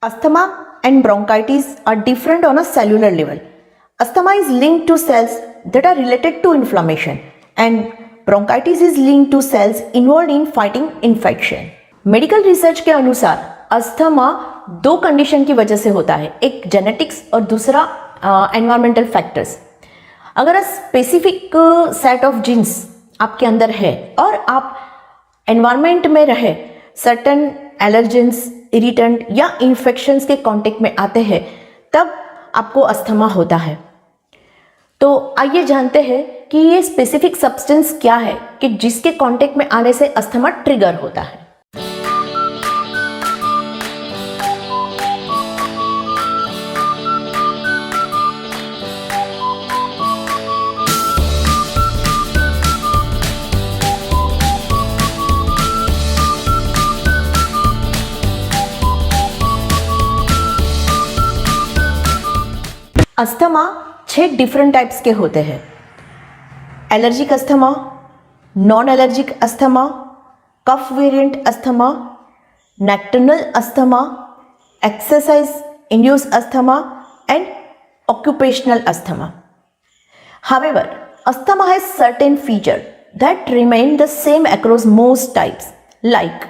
Asthma and bronchitis are different on a cellular level. Asthma is linked to cells that are related to inflammation and bronchitis is linked to cells involved in fighting infection. Medical research के अनुसार asthma दो condition की वजह से होता है, एक genetics और दूसरा एनवायरमेंटल फैक्टर्स. अगर स्पेसिफिक सेट ऑफ जीन्स आपके अंदर है और आप एनवायरमेंट में रहे, सर्टन एलर्जेंस, इरिटेंट या इन्फेक्शंस के कांटेक्ट में आते हैं, तब आपको अस्थमा होता है. तो आइए जानते हैं कि ये स्पेसिफिक सब्सटेंस क्या है कि जिसके कांटेक्ट में आने से अस्थमा ट्रिगर होता है. अस्थमा 6 डिफरेंट टाइप्स के होते हैं. Allergic asthma, non allergic asthma, cough variant asthma, nocturnal asthma, exercise induce asthma and occupational asthma. However, asthma has certain features that remain the same across most types, like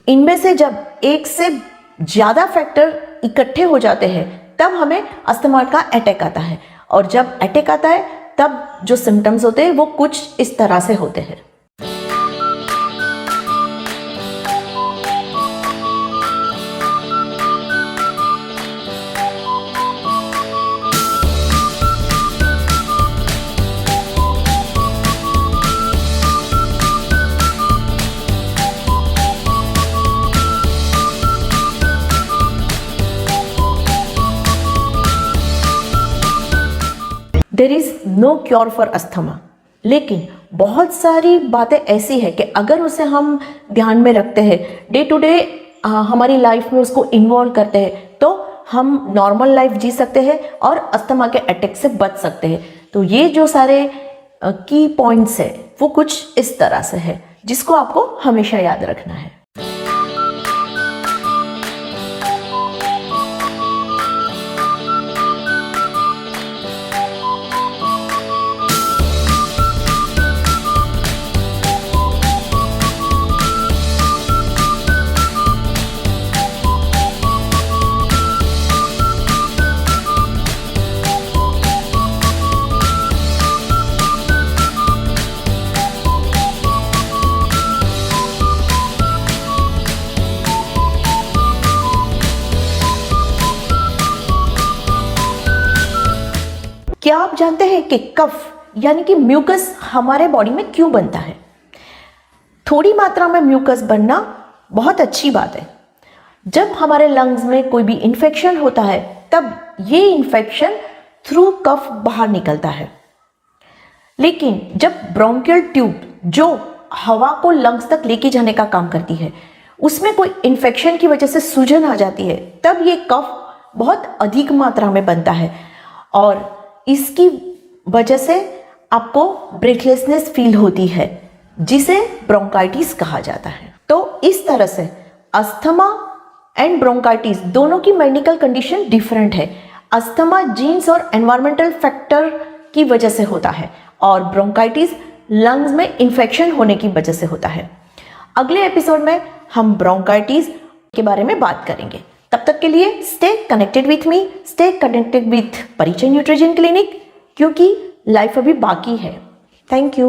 इनमें से जब एक से ज़्यादा factor इकट्ठे हो जाते हैं तब हमें अस्थमा का अटैक आता है. और जब अटैक आता है तब जो सिम्टम्स होते हैं वो कुछ इस तरह से होते हैं. There is no cure for asthma. लेकिन बहुत सारी बातें ऐसी है कि अगर उसे हम ध्यान में रखते हैं, डे टू डे हमारी लाइफ में उसको इन्वॉल्व करते हैं, तो हम नॉर्मल लाइफ जी सकते हैं और अस्थमा के अटैक से बच सकते हैं. तो ये जो सारे की पॉइंट्स है वो कुछ इस तरह से है जिसको आपको हमेशा याद रखना है. क्या आप जानते हैं कि कफ यानी कि म्यूकस हमारे बॉडी में क्यों बनता है? थोड़ी मात्रा में म्यूकस बनना बहुत अच्छी बात है. जब हमारे लंग्स में कोई भी इन्फेक्शन होता है तब ये इन्फेक्शन थ्रू कफ बाहर निकलता है. लेकिन जब ब्रोंकियल ट्यूब जो हवा को लंग्स तक लेके जाने का काम करती है उसमें कोई इन्फेक्शन की वजह से सूजन आ जाती है, तब ये कफ बहुत अधिक मात्रा में बनता है और इसकी वजह से आपको ब्रेथलेसनेस फील होती है जिसे ब्रोंकाइटिस कहा जाता है. तो इस तरह से अस्थमा एंड ब्रोंकाइटिस दोनों की मेडिकल कंडीशन डिफरेंट है. अस्थमा जीन्स और एनवायरमेंटल फैक्टर की वजह से होता है और ब्रोंकाइटिस लंग्स में इन्फेक्शन होने की वजह से होता है. अगले एपिसोड में हम ब्रोंकाइटिस के बारे में बात करेंगे. तब तक के लिए stay connected with me, stay connected with परिचय न्यूट्रिशन क्लिनिक, क्योंकि लाइफ अभी बाकी है. Thank you.